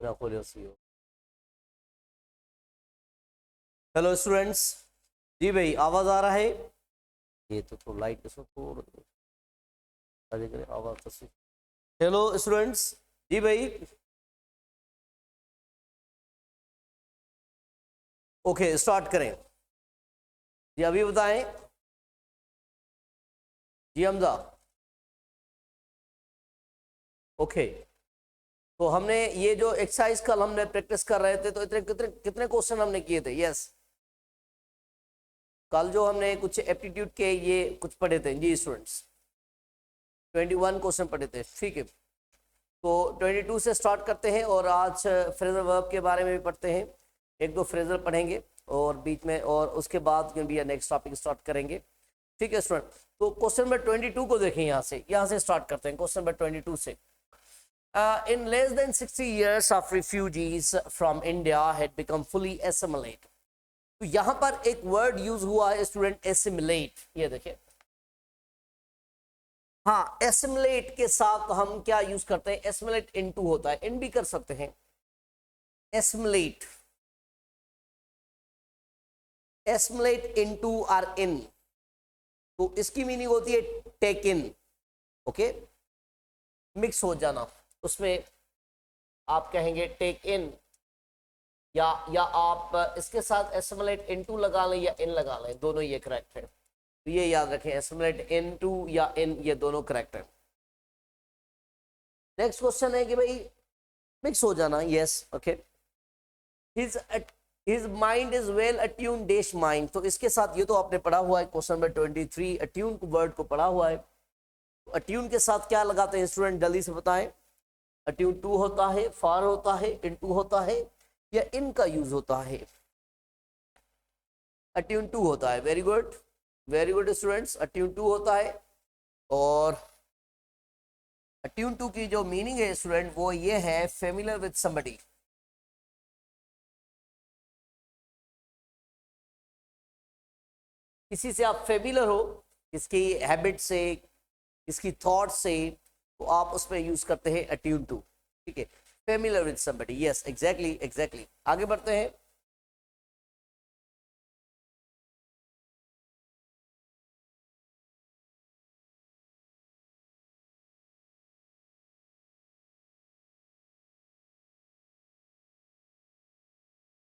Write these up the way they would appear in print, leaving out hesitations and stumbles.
ना खोलियो सी हो। Hello students. जी भाई आवाज आ रहा है? ये तो लाइट इसको थोड़ा करें आवाज तो। Hello students. जी भाई। ओके स्टार्ट करें। जी अभी बताएं। जी हमजा। ओके। तो हमने ये जो एक्सरसाइज कल हमने प्रैक्टिस कर रहे थे, तो इतने कितने कितने क्वेश्चन हमने किए थे? यस। कल जो हमने कुछ एप्टीट्यूड के ये कुछ पढ़े थे जी स्टूडेंट्स। 21 क्वेश्चन पढ़े थे, ठीक है। तो 22 से स्टार्ट करते हैं और आज फ्रेजल वर्ब के बारे में भी पढ़ते हैं। एक दो फ्रेजल पढ़ेंगे और बीच में, और उसके बाद भी नेक्स्ट टॉपिक स्टार्ट करेंगे। ठीक है स्टूडेंट। तो क्वेश्चन नंबर 22 को देखें, यहाँ से स्टार्ट करते हैं क्वेश्चन नंबर 22 से। In less than 60 years of refugees from India had become fully assimilate। तो यहां पर एक वर्ड यूज हुआ है स्टूडेंट, एसिमिलेट। ये देखिए, हाँ एसिमिलेट के साथ हम क्या यूज करते हैं? एसिमिलेट इनटू होता है, इन भी कर सकते हैं। Assimilate, assimilate into are in. तो इसकी मीनिंग होती है टेक इन। ओके, मिक्स हो जाना। उसमें आप कहेंगे टेक इन, या आप इसके साथ एसिमिलेट इनटू लगा लें या इन लगा लें, दोनों ये करेक्ट है। तो ये याद रखें, एसिमिलेट इनटू या इन, ये दोनों करेक्ट है। नेक्स्ट क्वेश्चन है कि भाई मिक्स हो जाना। Yes okay. His his mind is well attune dash mind. तो इसके साथ ये तो आपने पढ़ा हुआ है, क्वेश्चन नंबर 23 अट्यून वर्ड को पढ़ा हुआ है। तो अट्यून के साथ क्या लगाते हैं स्टूडेंट, जल्दी से बताएं। अट्यून टू होता है, फार होता है, इनटू होता है, या इन का यूज होता है? अट्यून टू होता है। Very good, very good students, attune to होता है। और अट्यून टू की जो मीनिंग है स्टूडेंट, वो ये है फेमिलियर विद समबडी। किसी से आप फेमिलियर हो, किसकी हैबिट से, किसकी थॉट से, तो आप उसमें यूज करते हैं अट्यून टू। ठीक है, familiar with somebody. Yes exactly exactly. आगे बढ़ते हैं।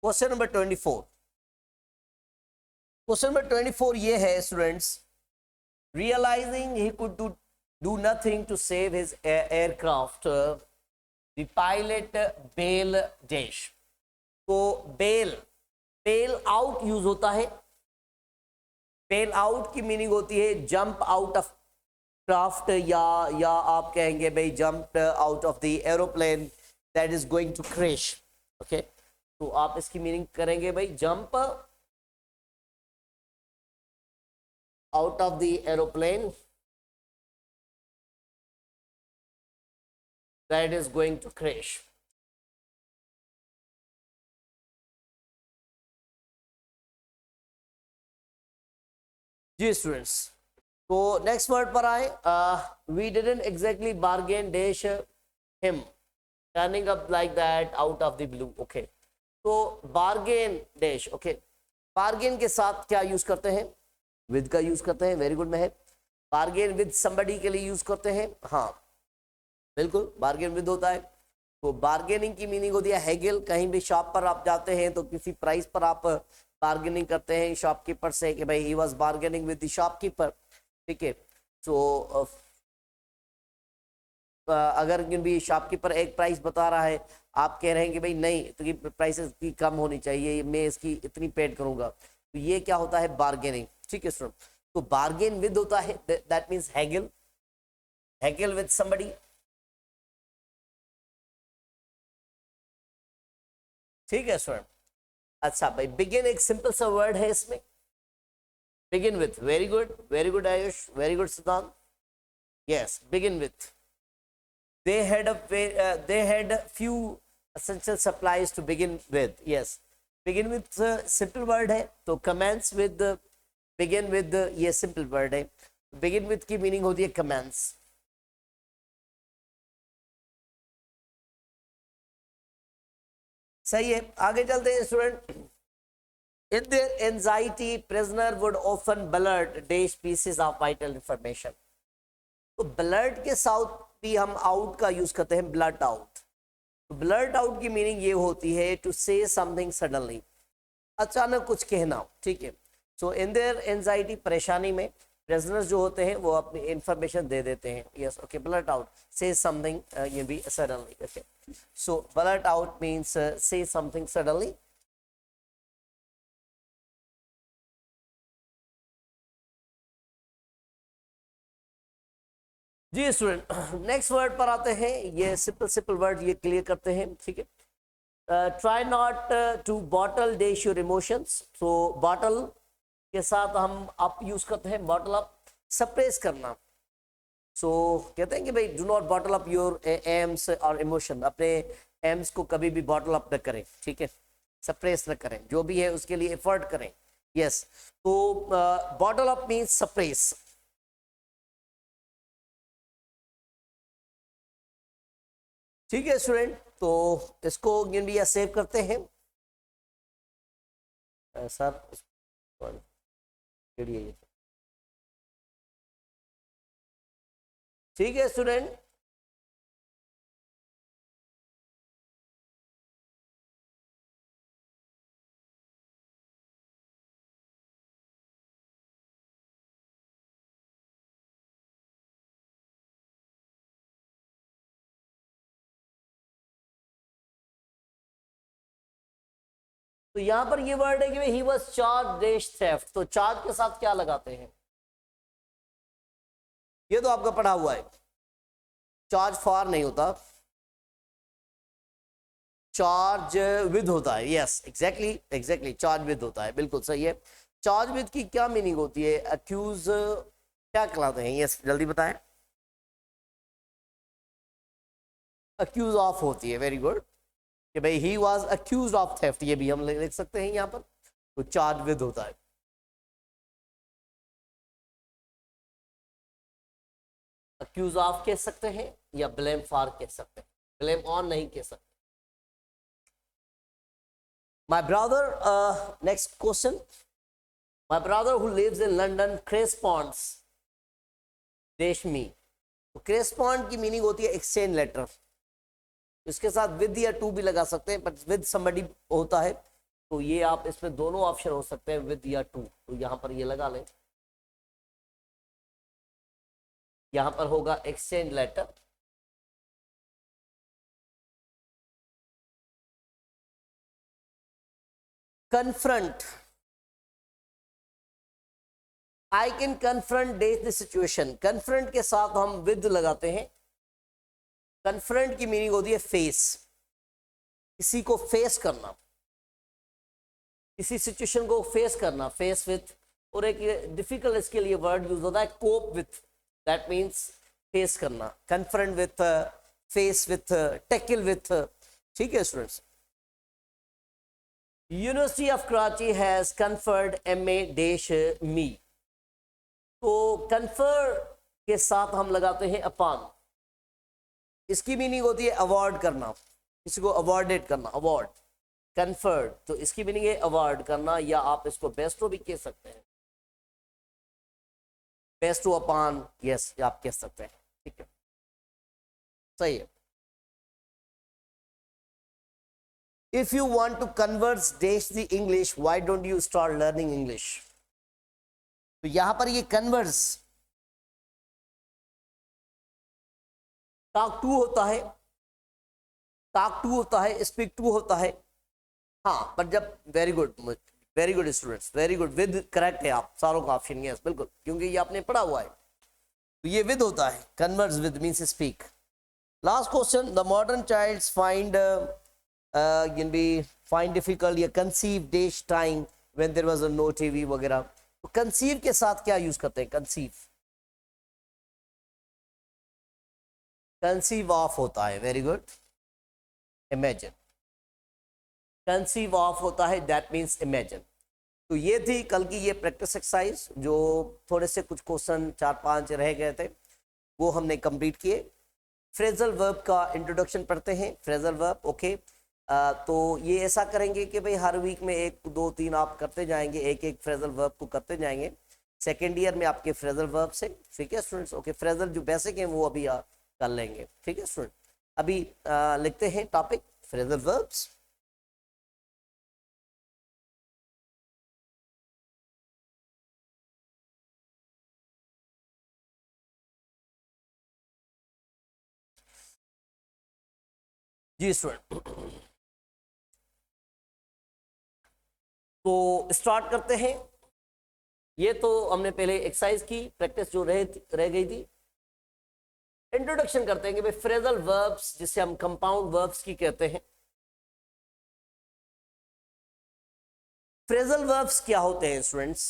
Question number 24। क्वेश्चन नंबर 24 ये है students, realising he could do nothing to save his aircraft, the pilot bail dash. तो बेल, बेल आउट यूज होता है। बेल आउट की मीनिंग होती है जंप आउट ऑफ क्राफ्ट, या आप कहेंगे भाई jump out of the aeroplane that is going to crash. Okay, तो आप इसकी मीनिंग करेंगे भाई jump out of the aeroplane that is going to crash. जी स्टूडेंट्स, तो नेक्स्ट वर्ड पर आए। We didn't exactly bargain dash him turning up like that out of the blue. Okay, तो बार्गेन डैश। ओके, बार्गेन के साथ क्या use करते हैं? विद का यूज करते हैं। वेरी गुड में है। बार्गेन विद समबडी के लिए यूज करते हैं। हाँ बिल्कुल, बार्गेन विद होता है। तो बार्गेनिंग की मीनिंग होती है हैगल। कहीं भी शॉप पर आप जाते हैं तो किसी प्राइस पर आप बार्गेनिंग करते हैं शॉपकीपर से कि भाई he was bargaining with the shopkeeper. ठीक है, तो अगर भी शॉपकीपर एक प्राइस बता रहा है, आप कह रहे हैं कि भाई नहीं, तो प्राइसेस की कम होनी चाहिए, मैं इसकी इतनी पेड करूंगा, तो ये क्या होता है? बार्गेनिंग। ठीक है सर। तो बार्गेन विद होता है, that means Hegel, Hegel with somebody. ठीक है सर। अच्छा भाई, बिगिन एक सिंपल सा वर्ड है इसमें, begin with. Very good Ayush, very good Siddhant. Yes, begin with. They had few essential supplies to begin with। Yes, begin with simple word है, तो commence with begin with ये simple word है। begin with की meaning होती है commence। सही है, आगे चलते हैं student. In their anxiety prisoner would often blurt dash pieces of vital information. तो ब्लर्ट के साथ भी हम आउट का यूज करते हैं, ब्लर्ट आउट। तो ब्लर्ट आउट की मीनिंग ये होती है टू से समथिंग सडनली, अचानक कुछ कहना, ठीक है। सो इन देयर एंजाइटी, परेशानी में प्रिजनर्स जो होते हैं वो अपनी इंफॉर्मेशन दे देते हैं। Yes, okay, blurt out, say something ये भी suddenly, okay. So blurt out means say something suddenly. जी स्टूडेंट, नेक्स्ट वर्ड पर आते हैं। ये सिंपल सिंपल वर्ड ये क्लियर करते हैं, ठीक है। Try not to bottle dash your emotions. तो बॉटल के साथ हम अप यूज करते हैं, बॉटल अप, सप्रेस करना। सो कहते हैं कि भाई do not bottle up your AIIMS और इमोशन, अपने एम्स को कभी भी बॉटल अप न करें, ठीक है, सप्रेस न करें, जो भी है उसके लिए एफर्ट करें। यस, तो बॉटल अप मीन्स सप्रेस। ठीक है स्टूडेंट, तो इसको भी सेव करते हैं सर। ठीक है स्टूडेंट, तो यहां पर ये वर्ड है कि he was charge dash theft. तो चार्ज के साथ क्या लगाते हैं, ये तो आपका पढ़ा हुआ है, चार्ज फॉर नहीं होता, चार्ज विद होता है। Yes, exactly exactly, charge with होता है, बिल्कुल सही है। चार्ज विद की क्या मीनिंग होती है, अक्यूज क्या कहलाते हैं, यस जल्दी बताएं। अक्यूज ऑफ होती है, वेरी गुड, कि भाई he was accused of theft, ये भी हम लिख सकते हैं यहाँ पर। तो चार्ज विद होता है। अक्यूज ऑफ कह सकते हैं या ब्लेम फॉर कह सकते हैं, ब्लेम ऑन नहीं कह सकते। My brother, next question. My brother who lives in London corresponds dash me. तो correspond की मीनिंग होती है एक्सचेंज लेटर। इसके साथ विद या टू भी लगा सकते हैं, बट विद समबडी होता है, तो ये आप इसमें दोनों ऑप्शन हो सकते हैं, विद या टू। तो यहां पर ये लगा लें, यहां पर होगा exchange letter. Confront, I can confront that the situation. Confront के साथ हम विद लगाते हैं। कन्फ्रंट की मीनिंग होती है फेस, किसी को फेस करना, किसी सिचुएशन को फेस करना, फेस विथ। और एक डिफिकल्ट इसके लिए वर्ड यूज होता है cope with, that means face करना। Confront with, face with, tackle with. ठीक है students, university of Karachi has conferred MA dash me. तो कन्फर के साथ हम लगाते हैं अपॉन। इसकी मीनिंग होती है अवार्ड करना, किसी को अवार्डेड करना, अवार्ड, कन्फर्ड। तो इसकी मीनिंग है अवार्ड करना, या आप इसको बेस्टो भी कह सकते हैं, बेस्टो अपॉन, यस आप कह सकते हैं। ठीक है, सही है। If you want to converse dash the English, why don't you start learning English? तो यहां पर ये converse talk to होता है, talk to होता है, speak to होता है। हाँ, पर जब very good students, very good, with correct है आप सारों का ऑप्शन, यस बिल्कुल, क्योंकि ये आपने पढ़ा हुआ है। तो ये विद होता है, converse with means speak। Last question, the modern childs can be find difficult या conceive dash time when there was no TV वगैरह। तो conceive के साथ क्या यूज करते हैं, conceive ऑफ होता है, very good, imagine, conceive of होता है, that means imagine। तो ये थी कल की ये प्रैक्टिस एक्सरसाइज, जो थोड़े से कुछ क्वेश्चन 4-5 रह गए थे, वो हमने कंप्लीट किए। फ्रेजल वर्ब का इंट्रोडक्शन पढ़ते हैं, फ्रेजल वर्ब, ओके। तो ये ऐसा करेंगे कि भाई हर वीक में 1 2 3 आप करते जाएंगे, एक एक फ्रेजल वर्ब को करते जाएंगे सेकेंड ईयर में आपके फ्रेजल वर्ब से। ठीक है स्टूडेंट्स, ओके। फ्रेजल जो बेसिक है वो अभी कर लेंगे। ठीक है स्टूडेंट, अभी लिखते हैं टॉपिक फ्रेजल वर्ब्स। जी स्टूडेंट, तो स्टार्ट करते हैं। ये तो हमने पहले एक्सरसाइज की प्रैक्टिस जो रह गई थी। इंट्रोडक्शन करते हैं कि भाई फ्रेजल वर्ब्स जिसे हम कंपाउंड वर्ब्स की कहते हैं। फ्रेजल वर्ब्स क्या होते हैं स्टूडेंट्स?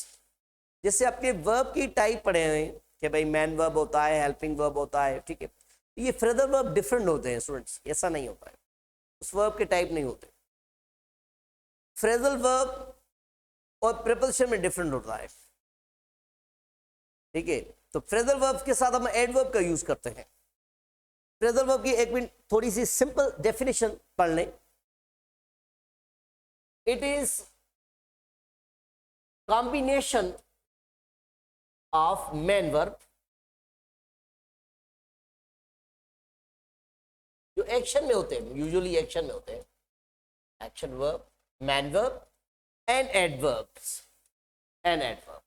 जैसे आपके वर्ब की टाइप पढ़े हैं कि भाई मैन वर्ब होता है, हेल्पिंग वर्ब होता है। ठीक है, ये फ्रेजल वर्ब डिफरेंट होते हैं स्टूडेंट्स, ऐसा नहीं होता है, उस वर्ब के टाइप नहीं होते। फ्रेजल वर्ब और प्रीपोजिशन में डिफरेंट होता है। ठीक है, तो फ्रेजल वर्ब के साथ हम एडवर्ब का यूज करते हैं। फ्रेजल वर्ब की एक मिनट थोड़ी सी सिंपल डेफिनेशन पढ़ लें। It is combination of man verb, जो एक्शन में होते हैं, यूजुअली एक्शन में होते हैं, action verb, man verb and adverbs and adverb.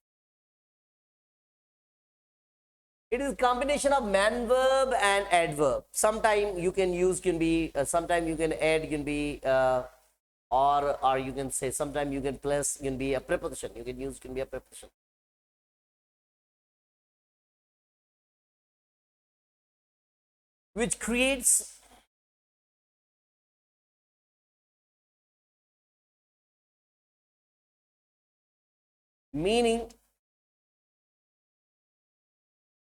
It is combination of man verb and adverb. Sometime you can use, can be sometime you can add, can be or you can say sometime you can plus, can be a preposition, you can use, can be a preposition. Which creates meaning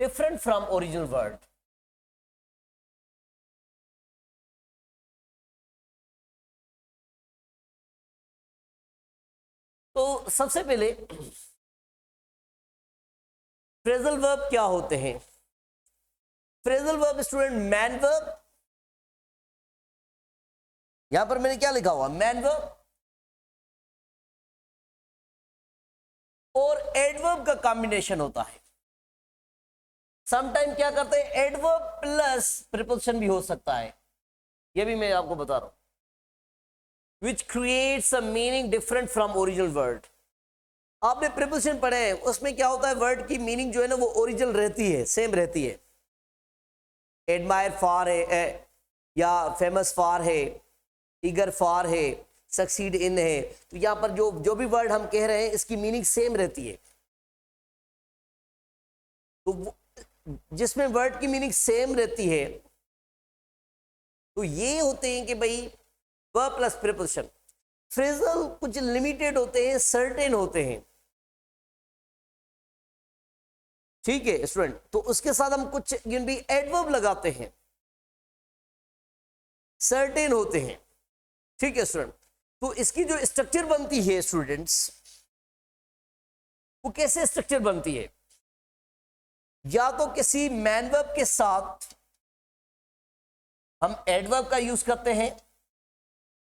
different from original word. तो सबसे पहले phrasal verb क्या होते हैं? Phrasal verb student man verb, यहां पर मैंने क्या लिखा हुआ, मैन वर्ब और एडवर्ब का कॉम्बिनेशन होता है। समटाइम क्या करते हैं, एडवर्ब प्लस प्रीपोजिशन भी हो सकता है, ये भी मैं आपको बता रहा हूं। Which creates a meaning different from original word. आपने प्रीपोजिशन पढ़े हैं, उसमें क्या होता है, वर्ड की मीनिंग जो है ना वो ओरिजिनल रहती है, सेम रहती है। एडमायर फॉर है या फेमस फॉर है, ईगर फॉर है, सक्सीड इन है, तो यहां पर जो भी वर्ड हम कह रहे हैं इसकी मीनिंग सेम रहती है। तो जिसमें वर्ड की मीनिंग सेम रहती है तो ये होते हैं कि भाई वर्ब प्लस प्रीपोजिशन। फ्रेजल कुछ लिमिटेड होते हैं, सर्टेन होते हैं। ठीक है स्टूडेंट, तो उसके साथ हम कुछ भी एडवर्ब लगाते हैं, सर्टेन होते हैं। ठीक है स्टूडेंट, तो इसकी जो स्ट्रक्चर बनती है स्टूडेंट्स, वो कैसे स्ट्रक्चर बनती है, या तो किसी मैन वर्ब के साथ हम एडवर्ब का यूज करते हैं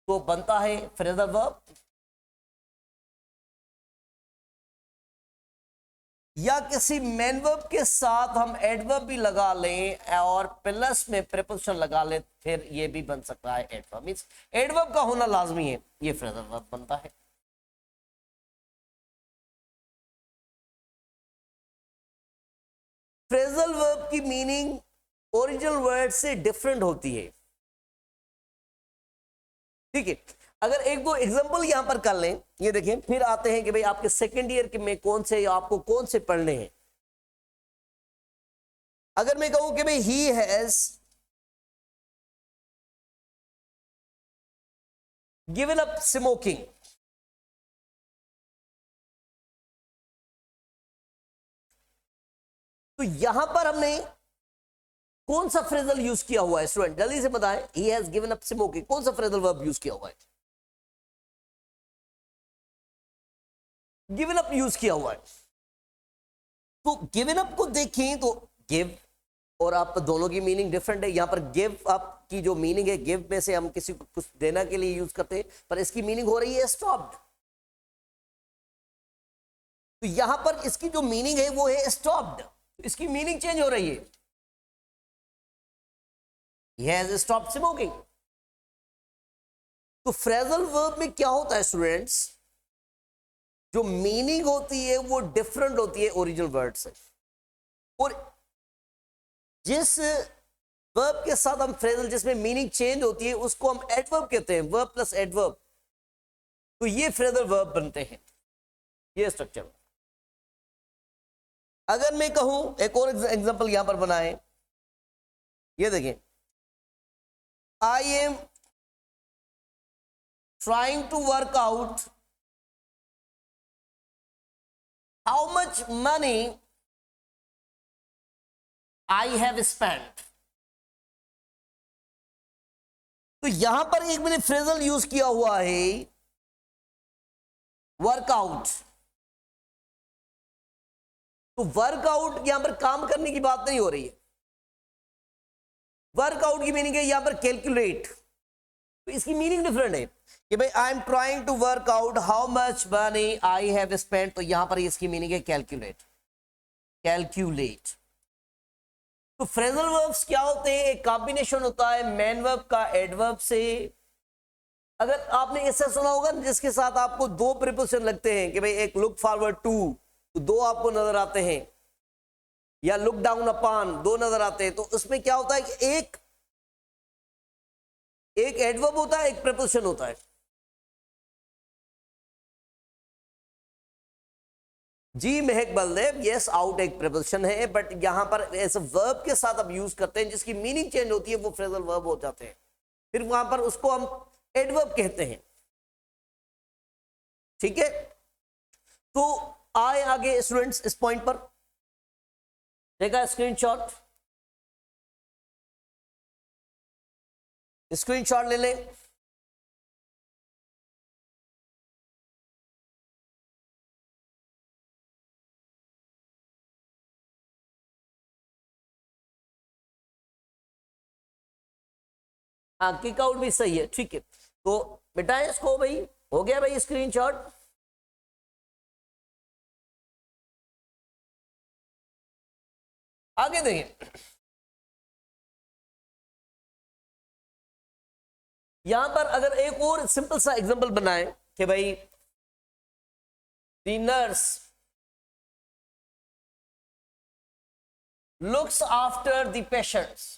तो बनता है फ्रेजल वर्ब, या किसी मैन वर्ब के साथ हम एडवर्ब भी लगा लें और प्लस में प्रीपोजिशन लगा लें, फिर ये भी बन सकता है एडवर्ब। मींस एडवर्ब का होना लाजमी है, ये फ्रेजल वर्ब बनता है। फ्रेजल वर्ब की मीनिंग ओरिजिनल वर्ड से डिफरेंट होती है। ठीक है, अगर एक दो एग्जांपल यहां पर कर लें, ये देखें, फिर आते हैं कि भाई आपके सेकेंड ईयर के में कौन से आपको कौन से पढ़ने हैं। अगर मैं कहूं कि भाई he has given up smoking, तो यहां पर हमने कौन सा फ्रेजल यूज किया हुआ है स्टूडेंट, जल्दी से बताएं। He has given up smoking, कौन सा फ्रेजल वर्ब यूज किया हुआ है? गिवन अप यूज किया हुआ है। तो गिवन अप को देखें तो गिव और अप दोनों की मीनिंग डिफरेंट है। यहां पर गिव अप की जो मीनिंग है, गिव में से हम किसी को कुछ देना के लिए यूज करते हैं, पर इसकी मीनिंग हो रही है स्टॉप्ड। तो यहां पर इसकी जो मीनिंग है वो है स्टॉप्ड, इसकी मीनिंग चेंज हो रही है, he has stopped smoking। तो फ्रेजल वर्ब में क्या होता है स्टूडेंट्स, जो मीनिंग होती है वो डिफरेंट होती है ओरिजिनल वर्ड से, और जिस वर्ब के साथ हम फ्रेजल जिसमें मीनिंग चेंज होती है उसको हम एडवर्ब कहते हैं, वर्ब प्लस एडवर्ब। तो ये फ्रेजल वर्ब बनते हैं, ये स्ट्रक्चर। अगर मैं कहूं, एक और एग्जांपल यहां पर बनाएं, ये देखिए, I am trying to work out how much money I have spent। तो यहां पर एक मैंने फ्रेजल यूज किया हुआ है वर्कआउट। तो वर्कआउट यहां पर काम करने की बात नहीं हो रही है, वर्कआउट की मीनिंग है यहां पर कैलकुलेट। तो इसकी मीनिंग डिफरेंट है कि भाई I am trying to work out how much money I have spent, तो यहां पर इसकी मीनिंग है कैलकुलेट, कैलकुलेट। तो फ्रेजल वर्ब्स क्या होते हैं, एक कॉम्बिनेशन होता है मैन वर्ब का एडवर्ब से। अगर आपने ऐसा सुना होगा जिसके साथ आपको दो प्रीपोजिशन लगते हैं कि भाई एक लुक फॉरवर्ड टू, तो दो आपको नजर आते हैं, या लुक डाउन अपॉन दो नजर आते हैं। तो उसमें क्या होता है कि एक एडवर्ब होता है, एक प्रीपोजिशन होता है। जी महक बलदेव, यस आउट एक प्रीपोजिशन है, बट यहां पर ऐसे वर्ब के साथ आप यूज करते हैं जिसकी मीनिंग चेंज होती है, वो फ्रेजल वर्ब हो जाते हैं, फिर वहां पर उसको हम एडवर्ब कहते हैं। ठीक है, तो आए आगे स्टूडेंट्स इस पॉइंट पर, देखा स्क्रीनशॉट, स्क्रीनशॉट ले लें। हाँ, किक आउट भी सही है, ठीक है। तो मिटाएं इसको भाई, हो गया भाई स्क्रीनशॉट। आगे देखिए, यहां पर अगर एक और सिंपल सा एग्जांपल बनाए कि भाई the nurse looks after the patients.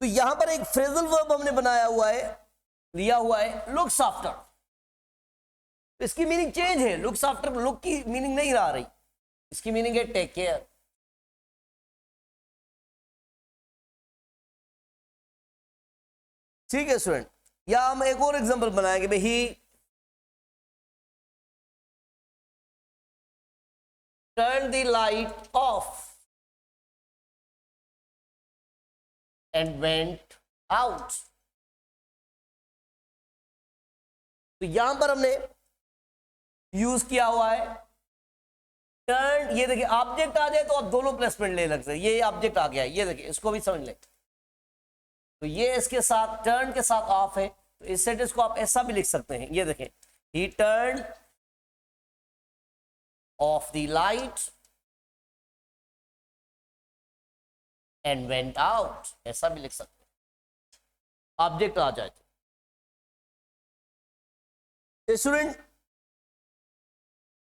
तो यहां पर एक फ्रेजल वर्ब हमने बनाया हुआ है, लिया हुआ है लुक्स आफ्टर। इसकी मीनिंग चेंज है, लुक्स आफ्टर लुक की मीनिंग नहीं आ रही, इसकी मीनिंग है टेक केयर। ठीक है स्टूडेंट, या हम एक और एग्जांपल बनाएंगे भाई, ही turn the light of and went out. तो यहां पर हमने यूज किया हुआ है टर्न। ये देखिए, ऑब्जेक्ट आ जाए तो आप दोनों प्लेसमेंट ले सकते हैं, ये ऑब्जेक्ट आ गया है, ये देखिए, इसको भी समझ लें। तो ये इसके साथ टर्न के साथ ऑफ है, तो इस सेंटेंस को आप ऐसा भी लिख सकते हैं, ये देखें, ही turn off the light and went out, ऐसा भी लिख सकते हैं, ऑब्जेक्ट आ जाए तो। स्टूडेंट,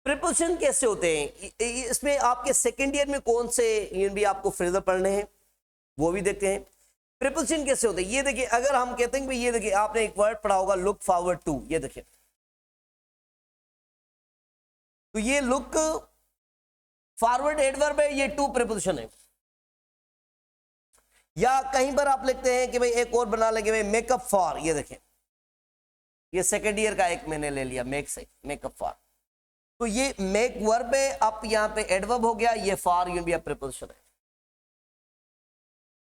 प्रीपोजिशन कैसे होते हैं, इसमें आपके सेकेंड ईयर में कौन से भी आपको फ्रेजल पढ़ने हैं वो भी देखते हैं। प्रीपोजिशन कैसे होते हैं, ये देखिए, अगर हम कहते हैं कि ये देखिए, आपने एक वर्ड पढ़ा होगा लुक फॉरवर्ड टू, ये देखिए, तो ये लुक फॉरवर्ड एडवर्ब है, ये टू प्रीपोजिशन है। या कहीं पर आप लिखते हैं कि भाई एक और बना लेंगे भाई मेकअप फॉर, ये देखें, ये सेकेंड ईयर का एक मैंने ले लिया, मेक से मेकअप फॉर, तो ये मेक वर्ब है, अब यहां पे एडवर्ब हो गया, ये फॉर ये भी प्रीपोजिशन है।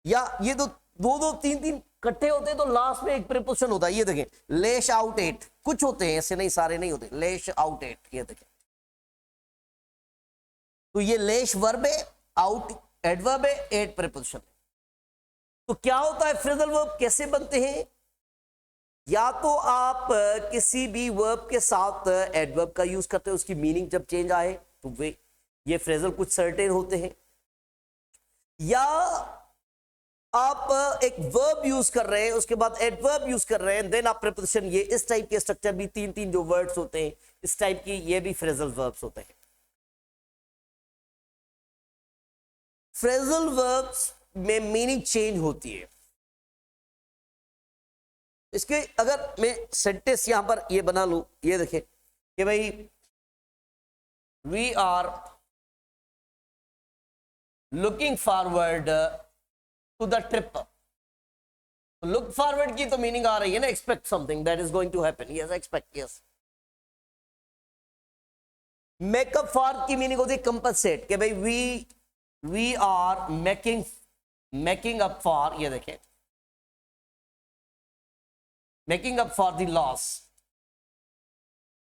या ये तो दो दो तीन तीन इकट्ठे होते हैं तो लास्ट में एक प्रीपोजिशन होता है, ये देखें, लेश आउट एट, कुछ होते हैं ऐसे, नहीं सारे नहीं होते, लेश आउट एट, ये देखें, तो ये लेश वर्ब है, आउट एडवर्ब है, 8 प्रीपोजिशन। तो क्या होता है फ्रेजल वर्ब, कैसे बनते हैं? या तो आप किसी भी वर्ब के साथ एडवर्ब का यूज करते हैं, उसकी मीनिंग जब चेंज आए तो वे ये फ्रेजल कुछ सर्टेन होते हैं, या आप एक वर्ब यूज कर रहे हैं उसके बाद एडवर्ब यूज कर रहे हैं, देन आप प्रीपोजिशन, ये इस टाइप के स्ट्रक्चर भी 3-3 जो वर्ड्स होते हैं इस टाइप की, ये भी फ्रेजल वर्ब्स होते हैं। फ्रेजल वर्ब्स में मीनिंग चेंज होती है। इसके अगर मैं सेंटेंस यहां पर ये बना लूं, ये देखें कि भाई we are looking forward to the trip. Look forward की तो मीनिंग आ रही है ना, expect something that is going to happen, yes expect, yes. Make up for की मीनिंग होती है कंपनसेट, कि भाई we are making up for, ये देखें, making up for the loss,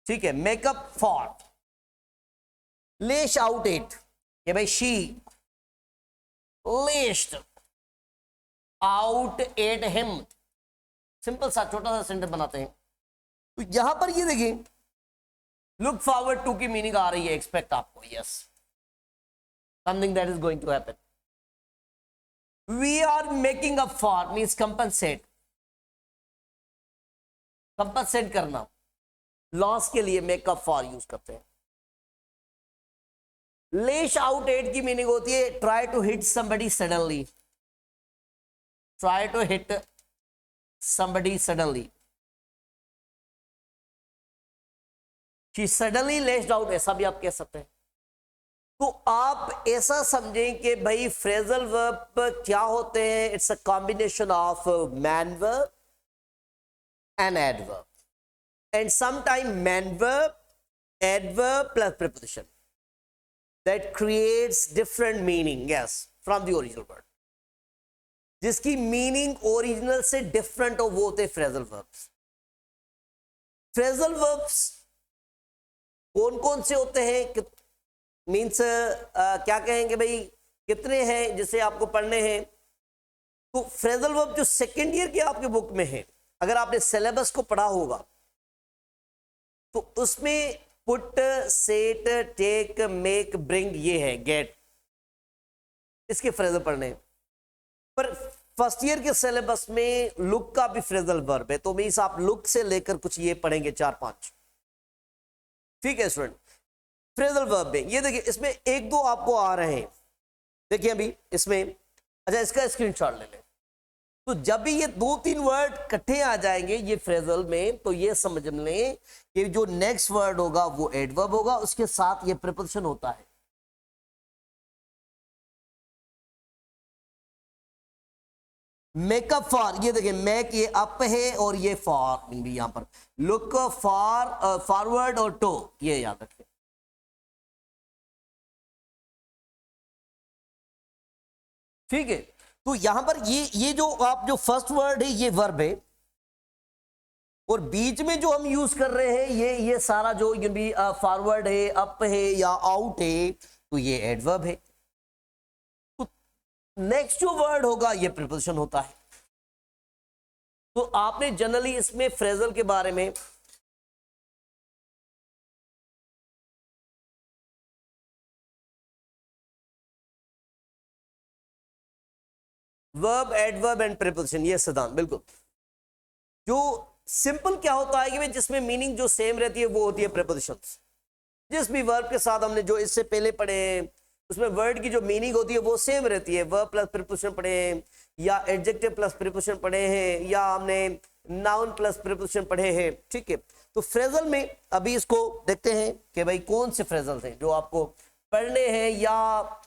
ठीक है, make up for. Lash out it, कि भाई she lashed out at him. Simple सा छोटा सा सेंटेंस बनाते हैं। तो यहां पर ये देखिए लुक फॉरवर्ड टू की मीनिंग आ रही है एक्सपेक्ट आपको, yes, something that is going to happen. We are making up for means compensate, compensate करना, लॉस के लिए मेकअप फॉर यूज करते हैं। लेश आउट एट की मीनिंग होती है try to hit somebody suddenly, try to hit somebody suddenly, she suddenly lashed out, ऐसा भी आप कह सकते हैं। तो आप ऐसा समझें कि भाई फ्रेजल वर्ब क्या होते हैं, it's a combination of man verb and adverb, and sometime man verb, adverb plus preposition that creates different meaning, yes, from the original word, जिसकी मीनिंग ओरिजिनल से डिफरेंट हो, वो होते फ्रेजल वर्ब्स। फ्रेजल वर्ब्स कौन कौन से होते हैं, मीन्स क्या कहेंगे भाई, कितने हैं जिसे आपको पढ़ने हैं? तो फ्रेजल वर्ब जो सेकेंड ईयर के आपके बुक में है, अगर आपने सिलेबस को पढ़ा होगा तो उसमें put, set, take, make, bring, ये है गेट, इसके फ्रेजल पढ़ने। पर फर्स्ट ईयर के सिलेबस में लुक का भी फ्रेजल वर्ब है, तो मींस आप लुक से लेकर कुछ ये पढ़ेंगे 4-5, ठीक है स्टूडेंट। फ्रेजल वर्ब में ये देखिए, इसमें 1-2 आपको आ रहे हैं, देखिए अभी इसमें, अच्छा इसका स्क्रीनशॉट ले लें। तो जब भी ये 2-3 वर्ड इकट्ठे आ जाएंगे ये फ्रेजल में, तो ये समझ लें कि जो नेक्स्ट वर्ड होगा वो एडवर्ब होगा, उसके साथ ये प्रीपोजिशन होता है। मेकअप फॉर, ये देखिए मेक ये अप है और ये फॉर भी यहां पर, लुक फॉर फॉरवर्ड और टू, ये याद रखें। ठीक है, तो यहां पर ये जो आप जो फर्स्ट वर्ड है ये वर्ब है, और बीच में जो हम यूज कर रहे हैं ये सारा जो भी फॉरवर्ड है, अप है या आउट है, तो ये एडवर्ब है। तो नेक्स्ट जो वर्ड होगा ये प्रीपोजिशन होता है। तो आपने जनरली इसमें फ्रेजल के बारे में वर्ब, एडवर्ब एंड प्रीपोजिशन, ये सिद्धांत बिल्कुल। जो सिंपल क्या होता है कि भाई जिसमें मीनिंग जो सेम रहती है वो होती है प्रीपोजिशंस। जिस भी वर्ब के साथ हमने जो इससे पहले पढ़े हैं उसमें वर्ड की जो मीनिंग होती है वो सेम रहती है। वर्ब प्लस प्रीपोजिशन पढ़े हैं, या एडजेक्टिव प्लस प्रीपोजिशन पढ़े हैं, या हमने नाउन प्लस प्रीपोजिशन पढ़े हैं, ठीक है। तो फ्रेजल में अभी इसको देखते हैं कि भाई कौन से फ्रेजल थे जो आपको पढ़ने हैं, या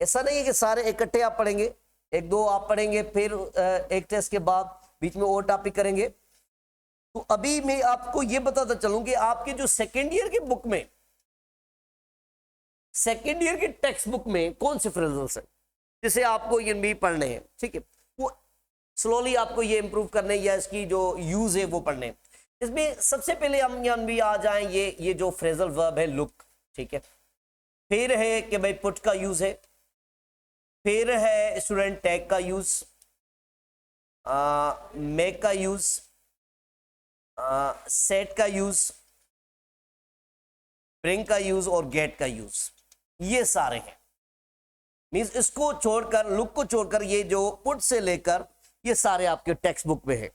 ऐसा नहीं है कि सारे इकट्ठे आप पढ़ेंगे, 1-2 आप पढ़ेंगे, फिर एक टेस्ट के बाद बीच में और टॉपिक करेंगे। तो अभी मैं आपको ये बताता चलूं कि आपके जो सेकेंड ईयर के बुक में, सेकेंड ईयर के टेक्स्ट बुक में कौन से फ्रेजल्स हैं जिसे आपको ये भी पढ़ने हैं, ठीक है। वो स्लोली आपको ये इंप्रूव करने या इसकी जो यूज है वो पढ़ने। इसमें सबसे पहले हम भी आ जाएं ये जो फ्रेजल वर्ब है लुक, ठीक है। फिर है कि भाई पुट का यूज है, फिर है स्टूडेंट टैग का यूज, मेक का यूज, सेट का यूज, ब्रिंग का यूज और गेट का यूज, ये सारे हैं। मींस इसको छोड़कर, लुक को छोड़कर, ये जो पुट से लेकर ये सारे आपके टेक्स्ट बुक में है,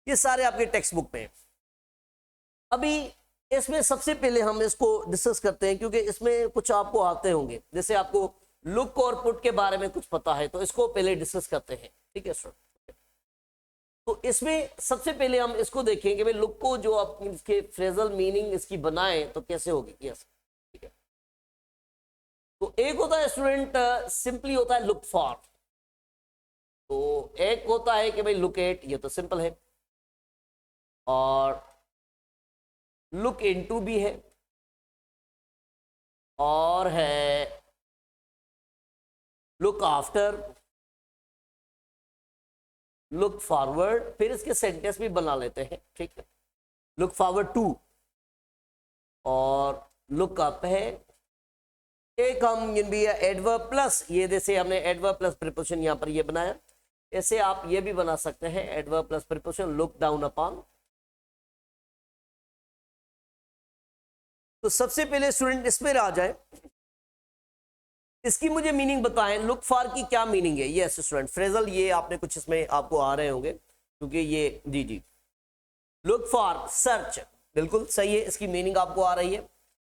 ये सारे आपके टेक्स्ट बुक में है। अभी इसमें सबसे पहले हम इसको डिस्कस करते हैं, क्योंकि इसमें कुछ आपको आते होंगे, जैसे आपको लुक और पुट के बारे में कुछ पता है, तो इसको पहले डिस्कस करते हैं, ठीक है स्टूडेंट। तो इसमें सबसे पहले हम इसको देखें कि भाई लुक को जो आप इसके फ्रेजल मीनिंग इसकी बनाए तो कैसे होगी, यस, ठीक है। तो एक होता है स्टूडेंट सिंपली होता है लुक फॉर, तो एक होता है कि भाई लुक एट, ये तो सिंपल है, और लुक इनटू भी है, और है लुक आफ्टर, लुक फॉरवर्ड, फिर इसके सेंटेंस भी बना लेते हैं, ठीक है। लुक फॉरवर्ड टू, और लुक अप है। एक हम भी एडवर्ब प्लस, ये जैसे हमने एडवर्ब प्लस प्रीपोजिशन यहां पर ये बनाया, ऐसे आप ये भी बना सकते हैं, adverb plus preposition, look down upon. तो सबसे पहले स्टूडेंट इसमें आ जाए, इसकी मुझे मीनिंग बताएं, लुक फॉर की क्या मीनिंग है। यस स्टूडेंट, फ्रेजल ये आपने कुछ इसमें आपको आ रहे होंगे, क्योंकि ये जी जी, लुक फॉर सर्च, बिल्कुल सही है, इसकी मीनिंग आपको आ रही है।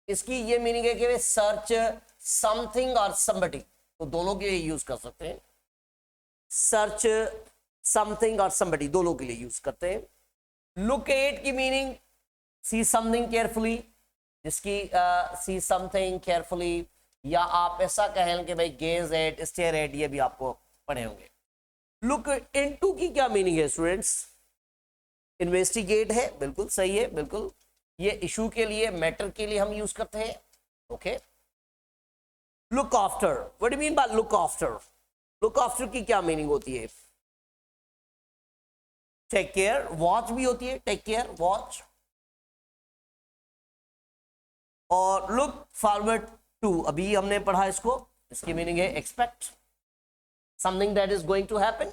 इसकी ये मीनिंग है कि सर्च समथिंग और समबडी, तो दोनों के लिए यूज कर सकते हैं, सर्च समथिंग और समबडी दोनों के लिए यूज करते हैं। लुक एट की मीनिंग सी समथिंग केयरफुली, जिसकी सी समथिंग केयरफुली, या आप ऐसा कहें कि भाई गेज एट, स्टेयर एट, ये भी आपको पढ़े होंगे। लुक इनटू की क्या मीनिंग है स्टूडेंट्स, इन्वेस्टिगेट है, बिल्कुल सही है, बिल्कुल, ये इशू के लिए, मैटर के लिए हम यूज करते हैं, okay. Look after, what do mean by look after, look after की क्या मीनिंग होती है, टेक केयर, वॉच भी होती है, टेक केयर वॉच। और लुक फॉरवर्ड टू, अभी हमने पढ़ा इसको, इसकी मीनिंग है expect something that is going to happen.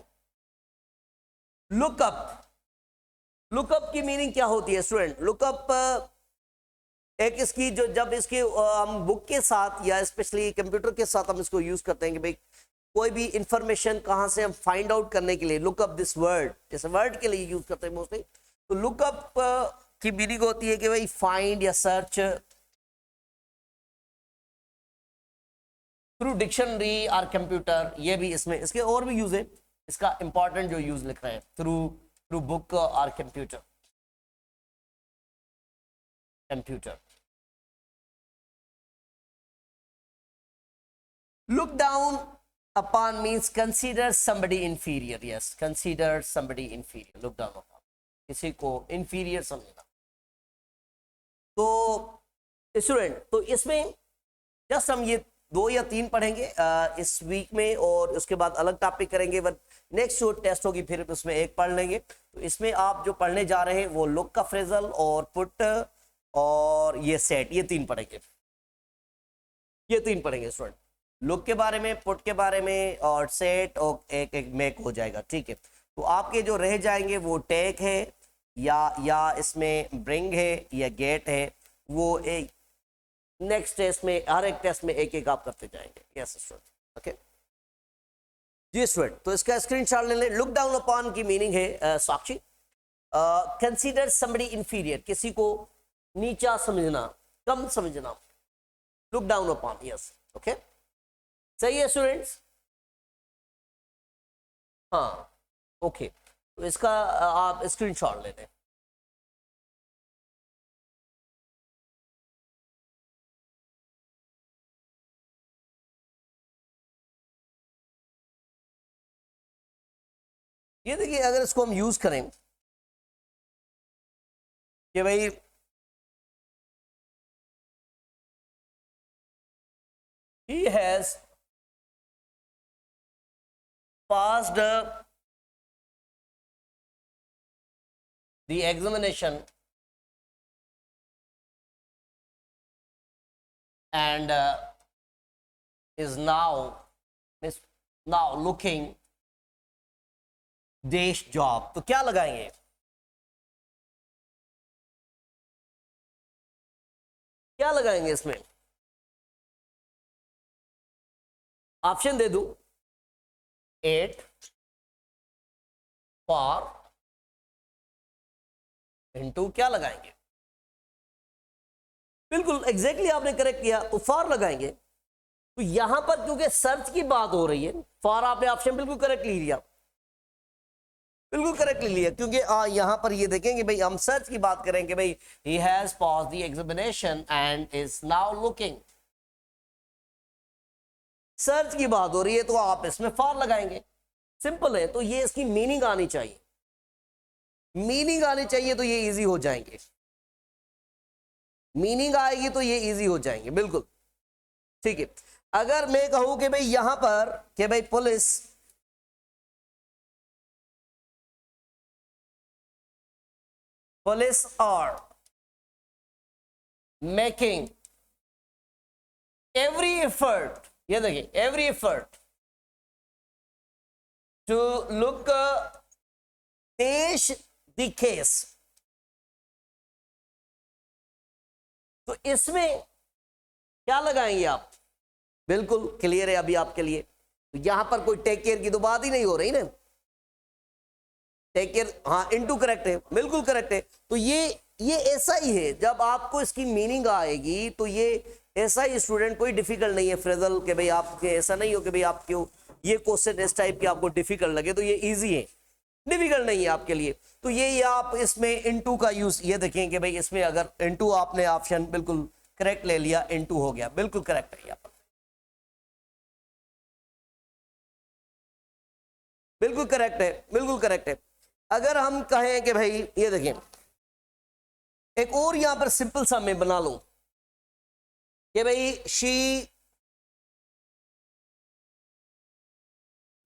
Look up, look up की मीनिंग क्या होती है स्टूडेंट, लुकअप एक इसकी जो, जब इसके हम बुक के साथ या स्पेशली कंप्यूटर के साथ हम इसको यूज करते हैं कि भाई कोई भी इंफॉर्मेशन कहां से हम फाइंड आउट करने के लिए, लुकअप दिस वर्ड, जैसे वर्ड के लिए यूज करते हैं मोस्टली, तो लुकअप की मीनिंग होती है कि भाई फाइंड या सर्च थ्रू डिक्शनरी और कंप्यूटर, ये भी इसमें, इसके और भी यूज है, इसका इंपॉर्टेंट जो यूज लिख रहे हैं, थ्रू थ्रू बुक और computer, computer. Look down upon means consider somebody inferior, yes, consider somebody inferior, look down upon, किसी को इंफीरियर समझना। तो स्टूडेंट, तो इसमें जस्ट हम ये 2 या 3 पढ़ेंगे इस वीक में, और उसके बाद अलग टॉपिक करेंगे, बट नेक्स्ट जो टेस्ट होगी फिर उसमें एक पढ़ लेंगे। तो इसमें आप जो पढ़ने जा रहे हैं वो लुक का फ्रेजल और पुट और ये सेट, ये 3 पढ़ेंगे, ये 3 पढ़ेंगे स्टूडेंट, लुक के बारे में, पुट के बारे में, और सेट, और एक एक मेक हो जाएगा, ठीक है। तो आपके जो रह जाएंगे वो टेक है, या इसमें ब्रिंग है, या गेट है, वो एक नेक्स्ट टेस्ट में, हर एक टेस्ट में एक एक आप करते जाएंगे, यस स्टूडेंट, ओके जी स्टूडेंट। तो इसका स्क्रीनशॉट ले लें। लुक डाउन अपॉन की मीनिंग है साक्षी, कंसीडर समबडी इंफीरियर, किसी को नीचा समझना, कम समझना, look down upon, yes, okay, सही है स्टूडेंट्स, हाँ, ओके। तो इसका आप स्क्रीनशॉट ले लें। ये देखिए, अगर इसको हम यूज करें कि भाई he has passed the examination and is now looking dash job, तो क्या लगाएंगे? क्या लगाएंगे इसमें? ऑप्शन दे दूं, 8 फॉर इनटू क्या लगाएंगे? बिल्कुल एग्जैक्टली आपने करेक्ट किया, तो फॉर लगाएंगे। तो यहां पर क्योंकि सर्च की बात हो रही है, फॉर आपने ऑप्शन बिल्कुल करेक्टली लिया, बिल्कुल करेक्टली लिया, क्योंकि यहां पर ये देखेंगे भाई हम सर्च की बात करेंगे भाई, he has pass the examination and is now looking, search की बात हो रही है तो आप इसमें फॉर लगाएंगे, सिंपल है। तो ये इसकी मीनिंग आनी चाहिए, मीनिंग आनी चाहिए तो ये इजी हो जाएंगे, मीनिंग आएगी तो ये इजी हो जाएंगे, बिल्कुल ठीक है। अगर मैं कहूं कि भाई यहां पर कि भाई police are making every effort, ये देखिए every effort to look dash the case, तो इसमें क्या लगाएंगे आप? बिल्कुल क्लियर है अभी आपके लिए, तो यहां पर कोई टेक केयर की तो बात ही नहीं हो रही ना, टेक केयर हाँ इनटू करेक्ट है, बिल्कुल करेक्ट है। तो ये ऐसा ही है, जब आपको इसकी मीनिंग आएगी तो ये ऐसा ही स्टूडेंट, कोई डिफिकल्ट नहीं है फ्रेजल के भाई आपके ऐसा नहीं हो कि भाई आप क्यों ये क्वेश्चन इस टाइप के आपको डिफिकल्ट लगे, तो ये इजी है, डिफिकल्ट नहीं है आपके लिए। तो ये आप इसमें इनटू का यूज ये देखें कि भाई इसमें अगर इनटू आपने ऑप्शन बिल्कुल करेक्ट ले लिया, इनटू हो गया, बिल्कुल करेक्ट है यहाँ पर, बिल्कुल करेक्ट है, बिल्कुल करेक्ट है। अगर हम कहें कि भाई ये देखें एक और यहां पर सिंपल सा मैं बना लूं कि भाई she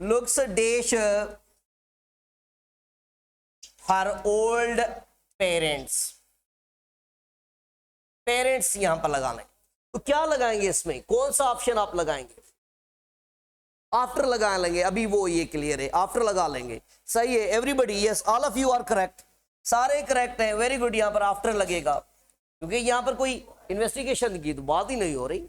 looks dash her old parents, parents यहां पर लगा लें, तो क्या लगाएंगे इसमें, कौन सा ऑप्शन आप लगाएंगे? आफ्टर लगा लेंगे, अभी वो ये क्लियर है, आफ्टर लगा लेंगे, सही है everybody, yes all of you are correct, सारे करेक्ट हैं, वेरी गुड। यहां पर आफ्टर लगेगा क्योंकि यहां पर कोई इन्वेस्टिगेशन की तो बात ही नहीं हो रही।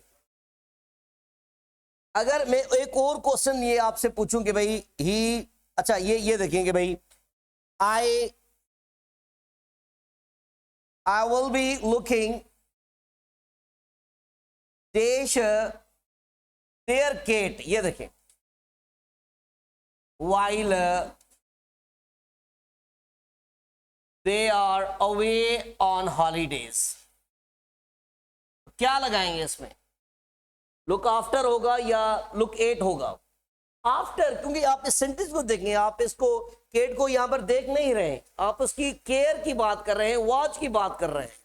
अगर मैं एक और क्वेश्चन ये आपसे पूछूं कि भाई ही, अच्छा ये देखेंगे भाई आई आई विल बी लुकिंग देश देयर केट, ये देखें while they are away on holidays, क्या लगाएंगे इसमें? लुक आफ्टर होगा या लुक एट होगा? आफ्टर, क्योंकि आप इस सेंटेंस को देखेंगे, आप इसको केट को यहां पर देख नहीं रहे हैं, आप उसकी केयर की बात कर रहे हैं, वॉच की बात कर रहे हैं,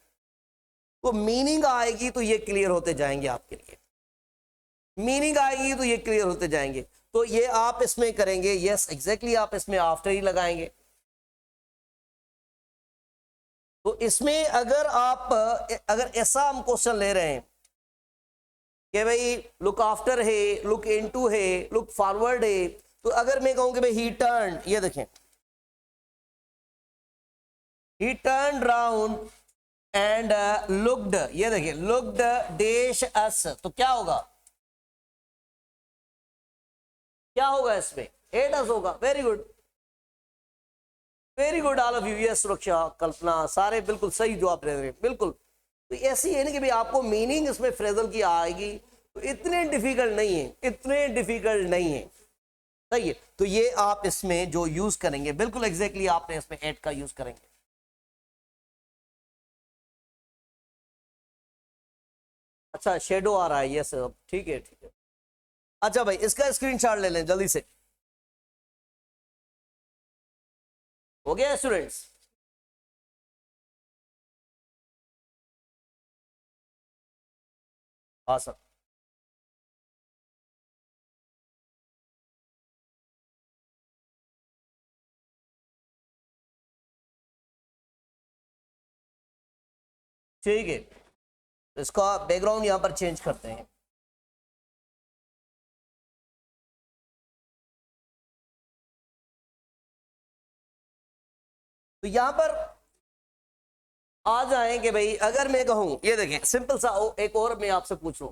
तो मीनिंग आएगी तो ये क्लियर होते जाएंगे आपके लिए, मीनिंग आएगी तो ये क्लियर होते जाएंगे। तो ये आप इसमें करेंगे, यस एग्जैक्टली आप इसमें आफ्टर ही लगाएंगे। तो इसमें अगर ऐसा हम क्वेश्चन ले रहे हैं कि भाई लुक आफ्टर है, लुक इनटू है, लुक फॉरवर्ड है, तो अगर मैं कहूं कि भाई ही टर्न, ये देखें ही टर्न राउंड एंड लुक्ड, ये देखिए लुक्ड डैश अस, तो क्या होगा, क्या होगा इसमें? एट अस होगा, very good, very good all of you, yes सुरक्षा कल्पना सारे बिल्कुल सही जवाब दे रहे हैं, बिल्कुल। तो ऐसी है ना कि भाई आपको मीनिंग इसमें फ्रेजल की आएगी, तो इतने डिफिकल्ट नहीं है, इतने डिफिकल्ट नहीं है, सही है। तो ये आप इसमें जो यूज करेंगे बिल्कुल एग्जैक्टली आपने इसमें एट का यूज करेंगे। अच्छा शेडो आ रहा है, यस ठीक है ठीक है। अच्छा भाई इसका स्क्रीनशॉट ले लें जल्दी से, हो गया स्टूडेंट्स? हाँ सर, ठीक है। तो इसका बैकग्राउंड यहां पर चेंज करते हैं। तो यहां पर आ जाएंगे भाई, अगर मैं कहूं, ये देखें सिंपल सा एक और मैं आपसे पूछ लूं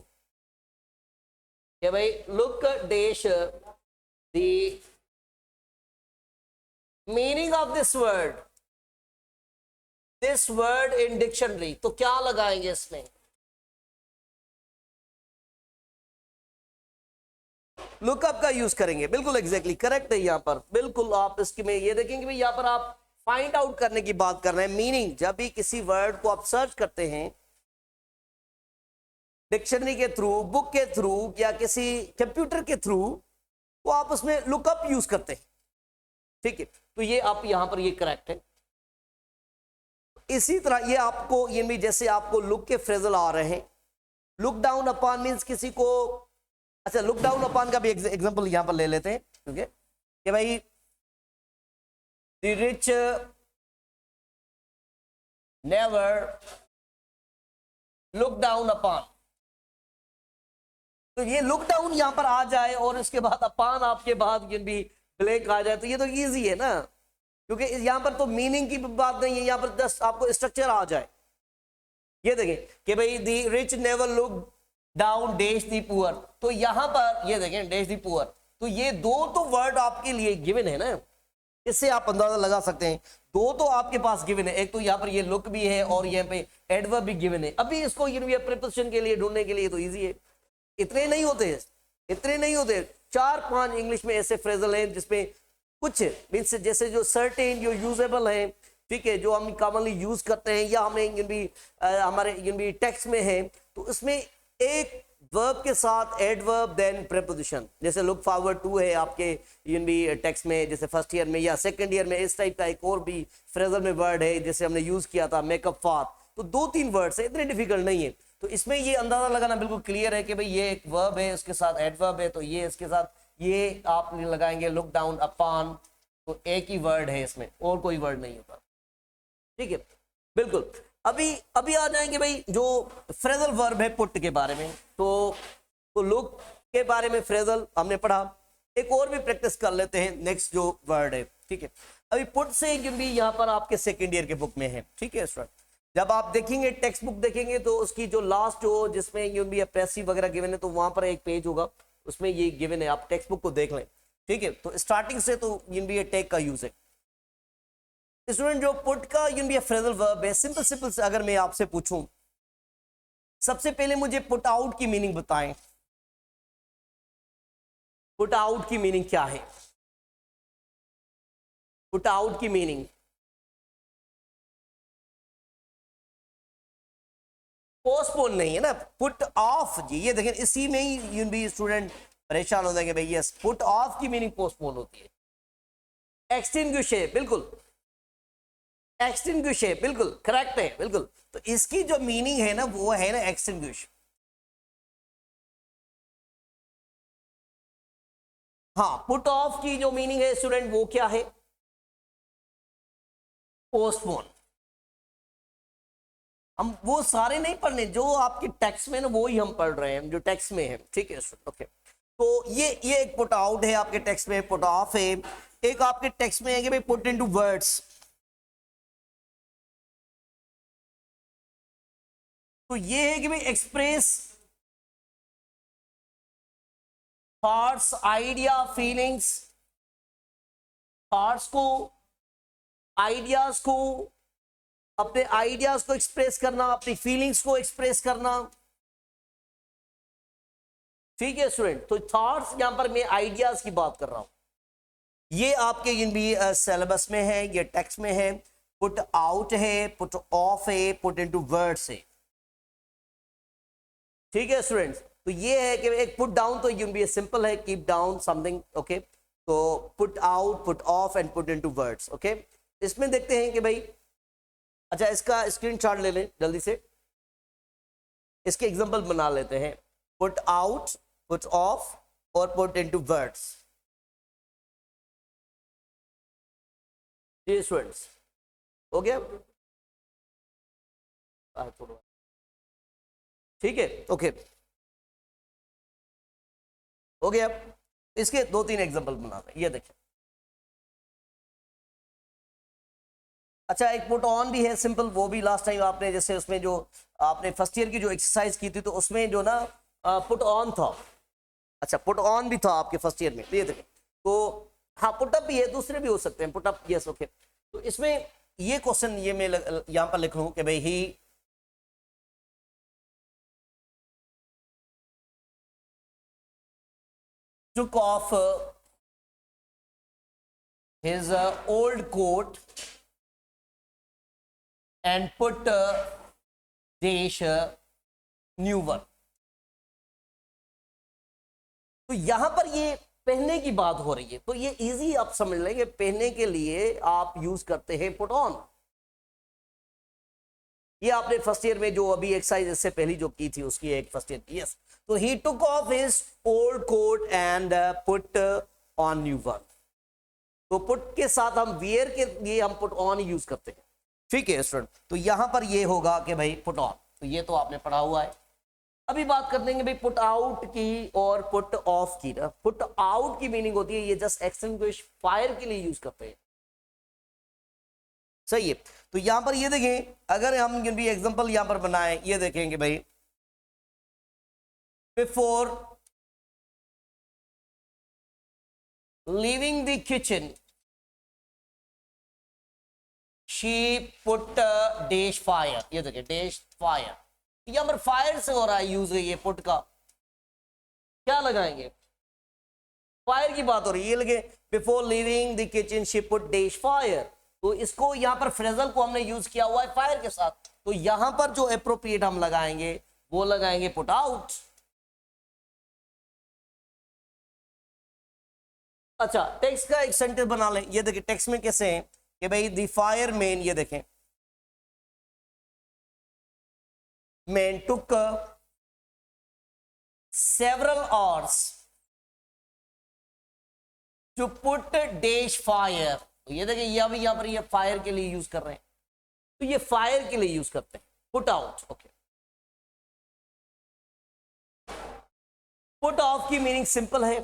कि भाई look dash the meaning of this word in dictionary, तो क्या लगाएंगे इसमें? लुकअप का यूज करेंगे, बिल्कुल एग्जैक्टली करेक्ट है यहां पर, बिल्कुल। आप इसकी में ये देखेंगे भाई, यहां पर आप फाइंड आउट करने की बात कर रहे हैं मीनिंग। जब भी किसी वर्ड को आप सर्च करते हैं डिक्शनरी के थ्रू, बुक के थ्रू या किसी कंप्यूटर के थ्रू, तो आप उसमें लुकअप यूज करते हैं, ठीक है। तो ये आप यहां पर ये करेक्ट है। इसी तरह ये आपको, ये भी जैसे आपको लुक के फ्रेजल आ रहे हैं, लुक डाउन अपॉन मींस किसी को, अच्छा लुक डाउन अपॉन का भी एग्जांपल यहां पर ले लेते हैं, ठीक है कि भाई the rich never look down upon, तो ये लुक डाउन यहां पर आ जाए और इसके बाद अपॉन आपके बाद ये भी ब्लैंक आ जाए, तो ये तो इजी है ना, क्योंकि यहां पर तो मीनिंग की बात नहीं है, यहां पर जस्ट आपको स्ट्रक्चर आ जाए। ये देखें कि भाई the rich never look down dash the poor, तो यहां पर ये देखें डैश दी पुअर, तो ये दो तो वर्ड आपके लिए गिवन है ना, इससे आप अंदाजा लगा सकते हैं दो तो आपके पास गिवन है। एक तो यहाँ पर ये लुक भी है और यहाँ पे एडवर्ब भी गिवन है। अभी इसको प्रीपोजिशन के लिए ढूंढने के लिए तो इजी है, इतने नहीं होते, इतने नहीं होते। 4-5 इंग्लिश में ऐसे फ्रेजल हैं जिसमें कुछ मीन्स जैसे जो सर्टेन जो यूजेबल हैं, ठीक है, जो हम कॉमनली यूज करते हैं या हमें हमारे टेक्स्ट में है, तो उसमें एक वर्ब के साथ एडवर्ब देन प्रीपोजिशन, जैसे लुक फॉरवर्ड टू है आपके टेक्स्ट में, जैसे फर्स्ट ईयर में या सेकंड ईयर में इस टाइप का एक और भी फ्रेजल में वर्ड है जैसे हमने यूज किया था मेकअप फॉर। तो 2-3 वर्ड्स है, इतने डिफिकल्ट नहीं है। तो इसमें ये अंदाजा लगाना बिल्कुल क्लियर है कि भाई ये एक वर्ब है, उसके साथ एडवर्ब है, तो ये इसके साथ ये आप लगाएंगे लुक डाउन अपॉन, तो एक ही वर्ड है इसमें, और कोई वर्ड नहीं होता, ठीक है बिल्कुल। अभी अभी आ जाएंगे भाई जो फ्रेजल वर्ब है पुट के बारे में। तो लुक के बारे में फ्रेजल हमने पढ़ा, एक और भी प्रैक्टिस कर लेते हैं नेक्स्ट जो वर्ड है, ठीक है। अभी पुट से भी यहाँ पर आपके सेकेंड ईयर के बुक में है, ठीक है स्टूडेंट। जब आप देखेंगे टेक्स्ट बुक देखेंगे तो उसकी जो लास्ट जो जिसमें यूं भी पैसिव वगैरह गिवन है, तो वहां पर एक पेज होगा उसमें ये गिवन है, आप टेक्स्ट बुक को देख लें, ठीक है। तो स्टार्टिंग से तो यूं भी टेक का यूज है। स्टूडेंट जो पुट का यूं भी फ्रेजल वर्ब है, सिंपल सिंपल से अगर मैं आपसे पूछूं, सबसे पहले मुझे पुट आउट की मीनिंग बताएं। पुट आउट की मीनिंग क्या है? पुट आउट की मीनिंग पोस्टपोन नहीं है ना, पुट ऑफ जी। ये देखें इसी में ही यूं भी स्टूडेंट परेशान हो जाएंगे भाई, यस पुट ऑफ की मीनिंग पोस्टपोन होती है। एक्सटिंग्विश है, बिल्कुल एक्सटिंग्विश है, बिल्कुल करेक्ट है, बिल्कुल। तो इसकी जो मीनिंग है ना वो है ना एक्सटिंग्विश। हाँ, पुट ऑफ की जो मीनिंग है स्टूडेंट वो क्या है? पोस्टपोन। हम वो सारे नहीं पढ़ने जो आपके टेक्स्ट में ना, वो ही हम पढ़ रहे हैं जो टेक्स्ट में है, ठीक है ओके। तो ये एक पुट आउट है आपके टेक्स्ट में, पुट ऑफ है। एक आपके टेक्स्ट में है कि भाई पुट इनटू वर्ड्स, तो ये है कि भाई express thoughts idea feelings, thoughts को आइडियाज को, अपने आइडियाज को एक्सप्रेस करना, अपनी फीलिंग्स को एक्सप्रेस करना, ठीक है स्टूडेंट। तो थॉट्स यहां पर मैं आइडियाज की बात कर रहा हूं, ये आपके इन भी सिलेबस में है, ये टेक्स्ट में है। पुट आउट है, पुट ऑफ है, पुट इनटू वर्ड्स है, ठीक है स्टूडेंट्स। तो ये है कि एक पुट डाउन तो यूं भी सिंपल है, कीप डाउन समथिंग, ओके। तो put out, put off and put into words, okay. इसमें देखते हैं कि भाई, अच्छा इसका स्क्रीनशॉट ले लें जल्दी से, इसके एग्जांपल बना लेते हैं। पुट आउट, पुट ऑफ और पुट इनटू वर्ड्स, जी स्टूडेंट्स हो गया। ठीक है, ओके, हो गया। इसके 2-3 एग्जांपल बना रहे हैं, ये देखिए। अच्छा, एक पुट ऑन भी है सिंपल, वो भी लास्ट टाइम आपने जैसे उसमें जो आपने फर्स्ट ईयर की जो एक्सरसाइज की थी तो उसमें जो ना पुट ऑन था। अच्छा, पुट ऑन भी था आपके फर्स्ट ईयर में, ये देखिए। तो हाँ, पुटअप भी है, दूसरे भी हो सकते हैं, पुटअप, यस, ओके। तो इसमें ये क्वेश्चन ये मैं यहां पर लिख लूं कि भाई ही took off his old coat and put dash new one। तो यहां पर ये पहनने की बात हो रही है, तो ये इजी आप समझ लेंगे, पहनने के लिए आप यूज करते हैं पुट ऑन। ये आपने फर्स्ट ईयर में जो अभी एक्सरसाइज इससे पहली जो की थी उसकी एक फर्स्ट ईयर की, यस। तो he took off his old coat and put on new one. तो पुट के साथ हम वियर के लिए हम पुट ऑन यूज करते हैं, ठीक है स्टूडेंट। तो यहां पर ये होगा कि भाई पुट ऑन, तो ये तो आपने पढ़ा हुआ है। अभी बात कर देंगे भाई पुट आउट की और पुट ऑफ की ना। पुट आउट की मीनिंग होती है ये जस्ट एक्सटिंग्विश फायर के लिए यूज करते हैं, सही है। तो यहां पर ये देखें, अगर हम भी एग्जांपल यहां पर बनाएं, ये देखेंगे भाई before leaving the kitchen she put dash fire, ये देखिए डैश फायर, यहां पर फायर से हो रहा है यूज, ये पुट का क्या लगाएंगे, फायर की बात हो रही है, ये लगे before leaving the kitchen she put dash fire. तो इसको यहां पर फ्रेजल को हमने यूज किया हुआ है फायर के साथ, तो यहां पर जो एप्रोप्रिएट हम लगाएंगे वो लगाएंगे पुट आउट। अच्छा, टेक्स्ट का एक सेंटेंस बना लें, ये देखिए टेक्स्ट में कैसे है कि भाई द फायर मैन, ये देखें man took several hours to put dash fire। तो ये देखिए ये अभी यहां पर ये फायर के लिए यूज कर रहे हैं, तो ये फायर के लिए यूज करते हैं put out, okay. Put off की मीनिंग सिंपल है,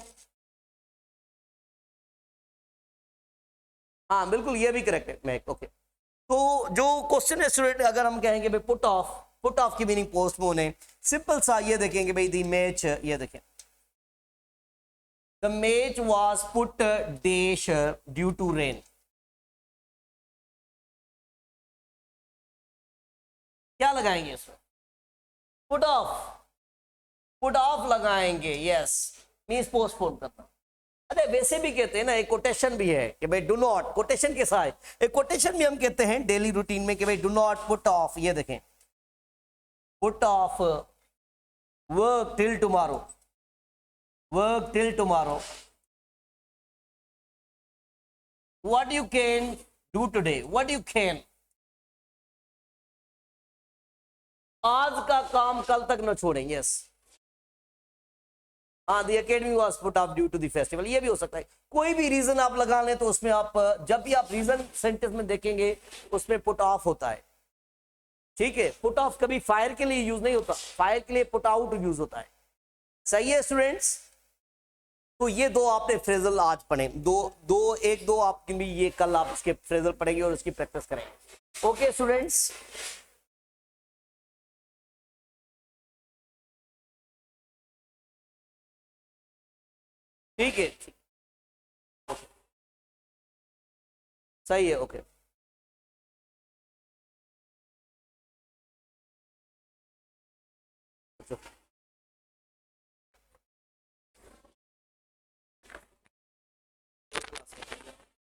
हाँ बिल्कुल ये भी करेक्ट है मैं, ओके। तो जो क्वेश्चन है स्टूडेंट, अगर हम कहेंगे भाई पुट ऑफ की मीनिंग पोस्टपोन है, सिंपल सा ये देखेंगे भाई दी मैच, ये देखें the match was put dash due to rain. क्या लगाएंगे इसमें, पुट ऑफ लगाएंगे, यस, मींस पोस्टपोन करना। अरे वैसे भी कहते हैं ना, एक कोटेशन भी है कि भाई डू नॉट, कोटेशन के साथ एक कोटेशन भी हम कहते हैं डेली रूटीन में कि भाई डू नॉट पुट ऑफ, ये देखें put off work till tomorrow, work till tomorrow, what you can do today, what you can, आज का काम कल तक न छोड़ें, यस। हाँ, the academy was put off due to the festival, ये भी हो सकता है, कोई भी रीजन आप लगा लें तो उसमें आप जब भी आप रीजन सेंटेंस में देखेंगे उसमें पुट ऑफ होता है, ठीक है। पुट ऑफ कभी फायर के लिए यूज नहीं होता, फायर के लिए पुट आउट यूज होता है, सही है स्टूडेंट्स। तो ये दो आपने फ्रेजल आज पढ़े, एक दो आप भी ये कल आप इसके फ्रेजल पढ़ेंगे और उसकी प्रैक्टिस करेंगे, ओके स्टूडेंट्स। ठीक है, सही है, ओके।